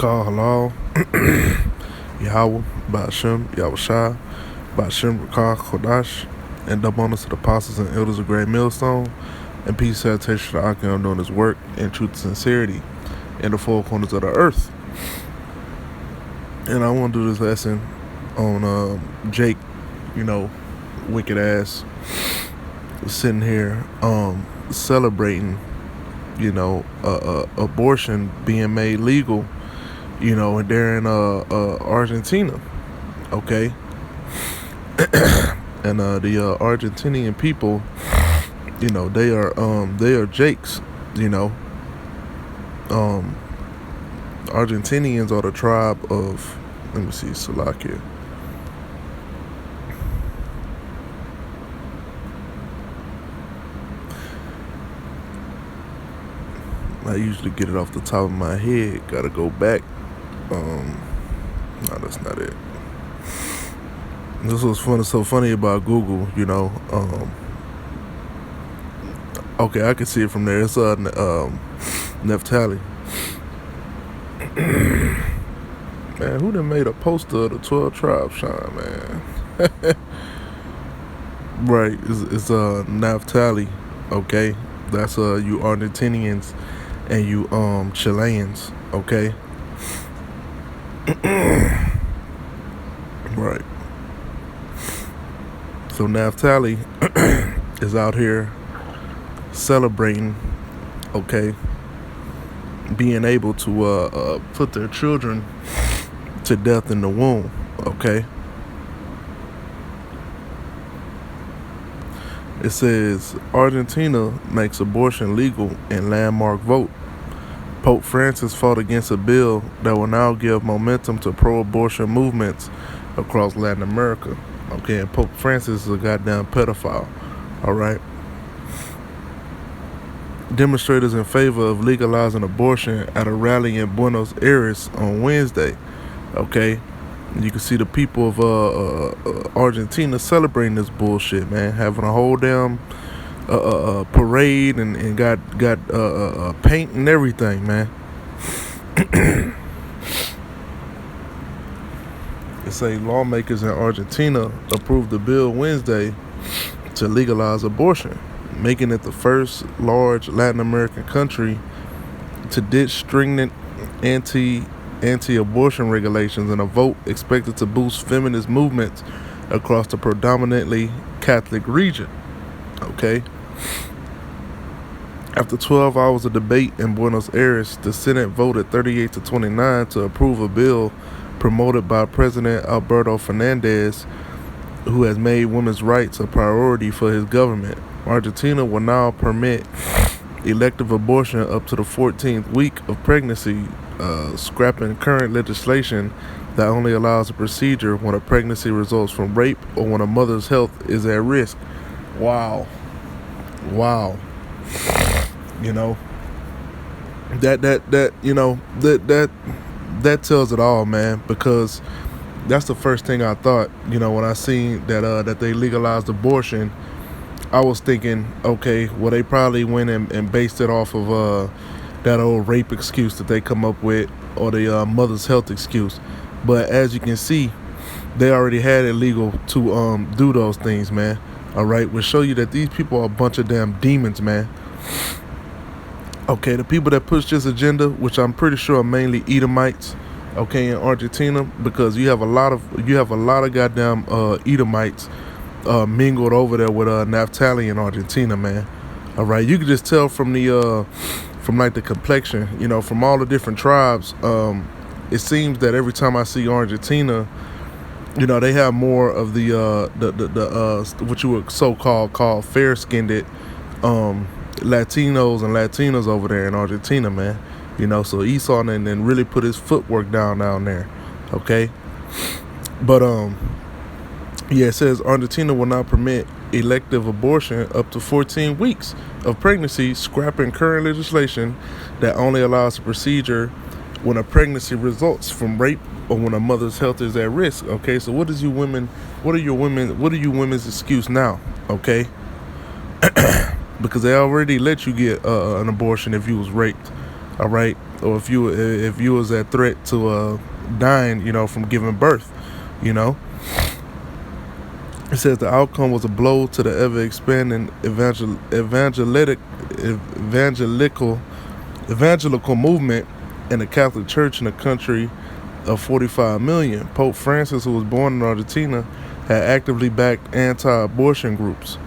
call halal, Yahweh, Ba'ashem, Yahushua, Ba'ashem, Rakah, Kodash, and double honors to the apostles and elders of Great Millstone, and peace salutation to Akim doing his work in truth and sincerity in the four corners of the earth. And I want to do this lesson on Jake, wicked ass, sitting here celebrating, abortion being made legal, and they're in Argentina, okay? And the Argentinian people, they are Jakes, Argentinians are the tribe of, let me see, Salakia. I usually get it off the top of my head. Gotta go back. No, that's not it. This was so funny about Google, okay, I can see it from there. It's Naphtali. Man, who done made a poster of the 12 tribes shine, man? Right, it's Naphtali, okay? That's you Argentinians and you Chileans, okay? Right. So Naphtali is out here celebrating, okay, being able to put their children to death in the womb, okay? It says, Argentina makes abortion legal in landmark vote. Pope Francis fought against a bill that will now give momentum to pro-abortion movements across Latin America. Okay, and Pope Francis is a goddamn pedophile, all right? Demonstrators in favor of legalizing abortion at a rally in Buenos Aires on Wednesday, okay? You can see the people of Argentina celebrating this bullshit, man. Having a whole damn parade and got paint and everything, man. It say lawmakers in Argentina approved the bill Wednesday to legalize abortion, making it the first large Latin American country to ditch stringent anti-abortion regulations in a vote expected to boost feminist movements across the predominantly Catholic region. Okay. After 12 hours of debate in Buenos Aires, the Senate voted 38-29 to approve a bill promoted by President Alberto Fernandez, who has made women's rights a priority for his government. Argentina will now permit elective abortion up to the 14th week of pregnancy, scrapping current legislation that only allows a procedure when a pregnancy results from rape or when a mother's health is at risk. Wow. That tells it all, man, because that's the first thing I thought, when I seen that they legalized abortion. I was thinking, okay, well, they probably went and based it off of that old rape excuse that they come up with, or the mother's health excuse. But as you can see, they already had it legal to do those things, man. All right, we'll show you that these people are a bunch of damn demons, man. Okay, the people that push this agenda, which I'm pretty sure are mainly Edomites, okay, in Argentina, because you have a lot of goddamn Edomites mingled over there with Naphtali in Argentina, man. All right, you can just tell from the complexion, from all the different tribes. It seems that every time I see Argentina, they have more of the what you would call fair-skinned Latinos and Latinas over there in Argentina, man. So Esau and then really put his footwork down there, okay? But yeah, it says Argentina will not permit elective abortion up to 14 weeks of pregnancy, scrapping current legislation that only allows a procedure when a pregnancy results from rape or when a mother's health is at risk. Okay, so what are your women's excuse now? Okay, because they already let you get an abortion if you was raped. all right, or if you was at threat to dying, from giving birth, you know. It says the outcome was a blow to the ever expanding evangelical movement in the Catholic Church in a country of 45 million. Pope Francis, who was born in Argentina, had actively backed anti-abortion groups.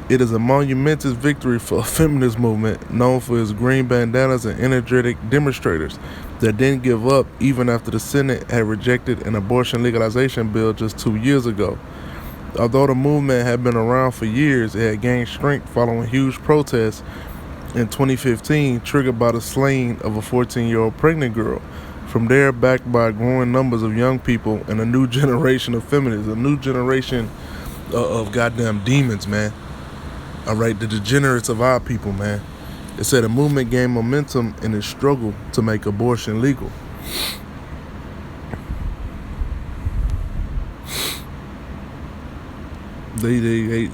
It is a monumentous victory for a feminist movement known for its green bandanas and energetic demonstrators that didn't give up even after the Senate had rejected an abortion legalization bill just 2 years ago. Although the movement had been around for years, it had gained strength following huge protests in 2015 triggered by the slaying of a 14-year-old pregnant girl. From there, backed by growing numbers of young people and a new generation of feminists, a new generation of goddamn demons, man. All right, the degenerates of our people, man. It said the movement gained momentum in its struggle to make abortion legal. They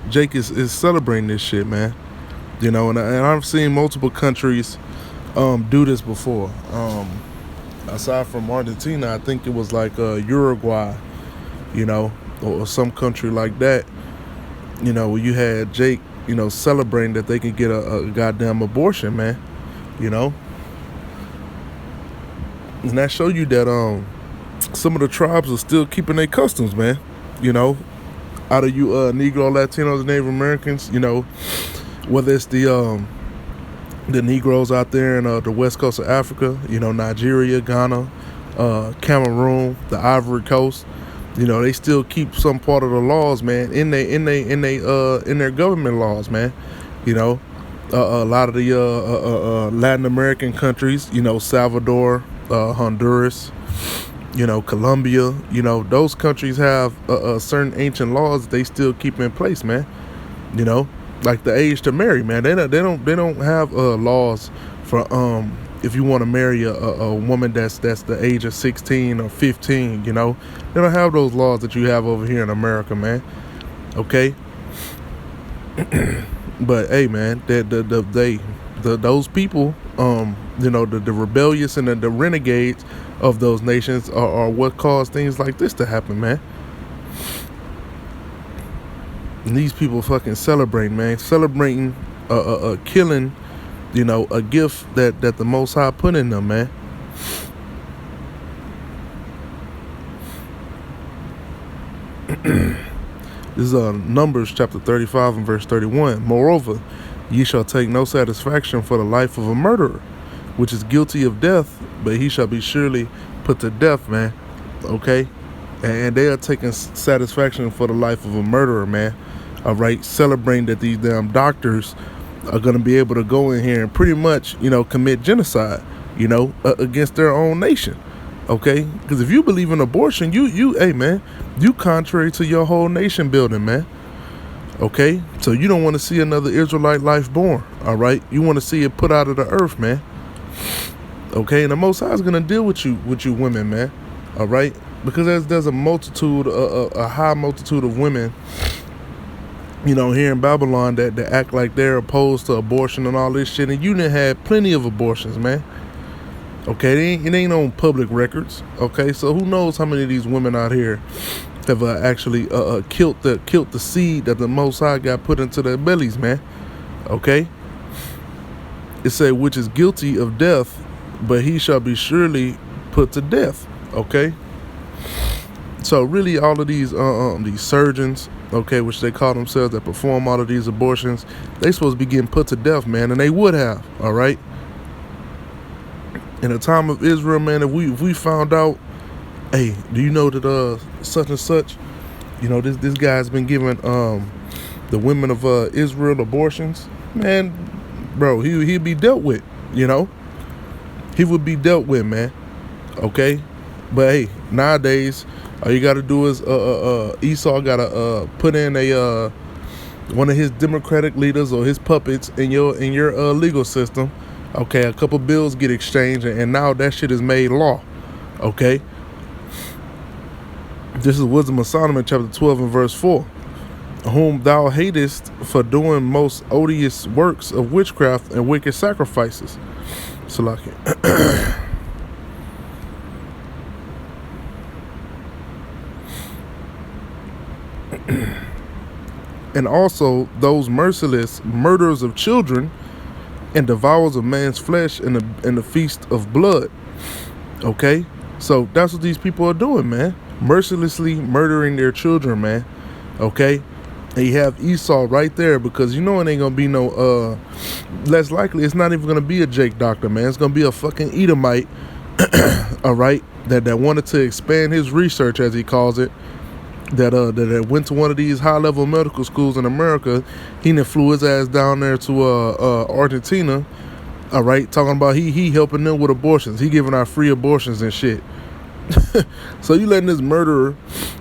Jake is celebrating this shit, man. And I've seen multiple countries do this before. Aside from Argentina, I think it was like Uruguay, or some country like that. Where you had Jake, celebrating that they could get a goddamn abortion, man. And that show you that some of the tribes are still keeping their customs, man. Out of you Negro, Latinos, and Native Americans, whether it's the Negroes out there in the west coast of Africa, Nigeria, Ghana, Cameroon, the Ivory Coast, they still keep some part of the laws, man, in their government laws, man. A lot of the Latin American countries, Salvador, Honduras, Colombia, those countries have certain ancient laws that they still keep in place, man. Like the age to marry, man. They don't have laws for if you want to marry a woman that's the age of 16 or 15. They don't have those laws that you have over here in America, man. Okay. But hey, man, those people, the rebellious and the renegades of those nations are what caused things like this to happen, man. And these people fucking celebrating, man. Celebrating killing, a gift that the Most High put in them, man. This is Numbers chapter 35 and verse 31. Moreover, ye shall take no satisfaction for the life of a murderer, which is guilty of death, but he shall be surely put to death, man. Okay? And they are taking satisfaction for the life of a murderer, man. All right? Celebrating that these damn doctors are going to be able to go in here and pretty much, commit genocide, against their own nation. Okay? Because if you believe in abortion, hey, man, you contrary to your whole nation building, man. Okay? So you don't want to see another Israelite life born. All right? You want to see it put out of the earth, man. Okay? And the Most High is going to deal with you women, man. All right? Because there's a multitude, a high multitude of women, here in Babylon that act like they're opposed to abortion and all this shit. And you done had plenty of abortions, man. Okay? It ain't on public records. Okay? So who knows how many of these women out here have actually killed the seed that the Most High got put into their bellies, man. Okay? It say, which is guilty of death, but he shall be surely put to death. Okay? So really all of these surgeons, okay, which they call themselves, that perform all of these abortions, they supposed to be getting put to death, man, and they would have, all right? In the time of Israel, man, if we found out, hey, do you know that such and such, this guy's been giving the women of Israel abortions, man, bro, he'd be dealt with, he would be dealt with, man. Okay? But hey, nowadays all you gotta do is Esau gotta put in a one of his Democratic leaders or his puppets in your legal system. Okay, a couple bills get exchanged, and now that shit is made law. Okay? This is Wisdom of Solomon chapter 12 and verse 4. Whom thou hatest for doing most odious works of witchcraft and wicked sacrifices. Salaki. And also those merciless murderers of children and devourers of man's flesh in the feast of blood. Okay? So that's what these people are doing, man. Mercilessly murdering their children, man. Okay? And you have Esau right there, because you know it ain't gonna be no less likely it's not even gonna be a Jake doctor, man. It's gonna be a fucking Edomite, all right, that wanted to expand his research, as he calls it, that went to one of these high level medical schools in America. He done flew his ass down there to Argentina, all right, talking about he helping them with abortions. He giving out free abortions and shit. So you letting this murderer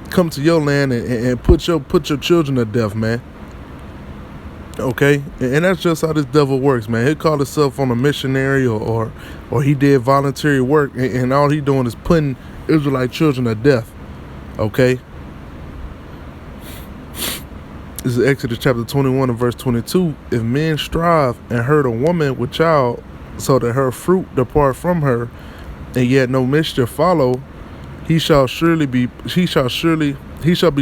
come to your land and put your children to death, man. Okay, and that's just how this devil works, man. He called himself on a missionary or he did voluntary work, and all he doing is putting Israelite children to death. Okay. This is Exodus chapter 21 and verse 22. If men strive and hurt a woman with child, so that her fruit depart from her, and yet no mischief follow, he shall be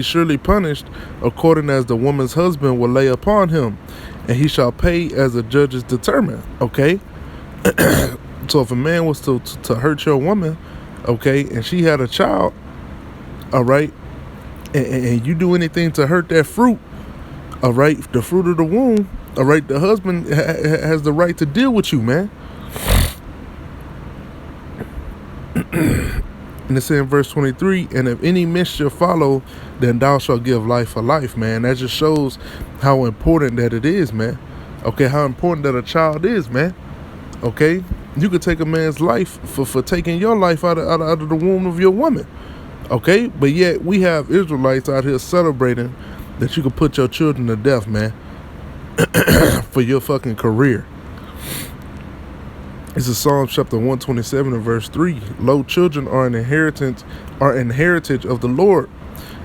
surely punished, according as the woman's husband will lay upon him, and he shall pay as the judges determine. Okay. So if a man was to hurt your woman, okay, and she had a child, all right, and you do anything to hurt that fruit, all right, the fruit of the womb, all right, the husband has the right to deal with you, man. And it's in verse 23, and if any mischief follow, then thou shalt give life for life, man. That just shows how important that it is, man. Okay, how important that a child is, man. Okay, you could take a man's life for taking your life out of the womb of your woman. Okay, but yet we have Israelites out here celebrating that you could put your children to death, man, for your fucking career. This is Psalms chapter 127 and verse 3. Lo, children are an heritage of the Lord,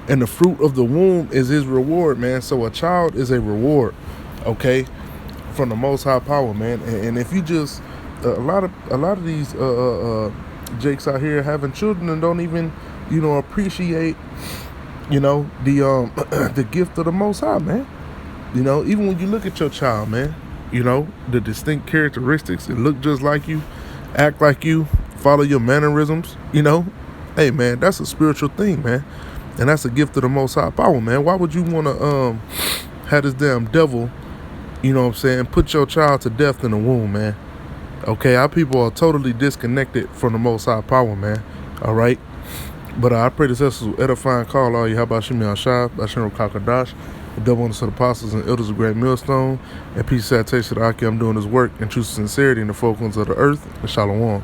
and the fruit of the womb is his reward, man. So a child is a reward, okay, from the Most High Power, man. And if you just a lot of these jakes out here having children and don't even, appreciate, the the gift of the Most High, man. Even when you look at your child, man, the distinct characteristics, it look just like you, act like you, follow your mannerisms, hey, man, that's a spiritual thing, man. And that's a gift of the Most High Power, man. Why would you want to have this damn devil, put your child to death in the womb, man? Okay, our people are totally disconnected from the Most High Power, man. All right? But I pray this is an edifying call, all you. How about Shemi Al-Shah, Bashir Kakadash, the double honors to the apostles and elders of Great Millstone, and peace and salutation to the Aki. I'm doing this work in true sincerity in the four corners of the earth, and Shalom.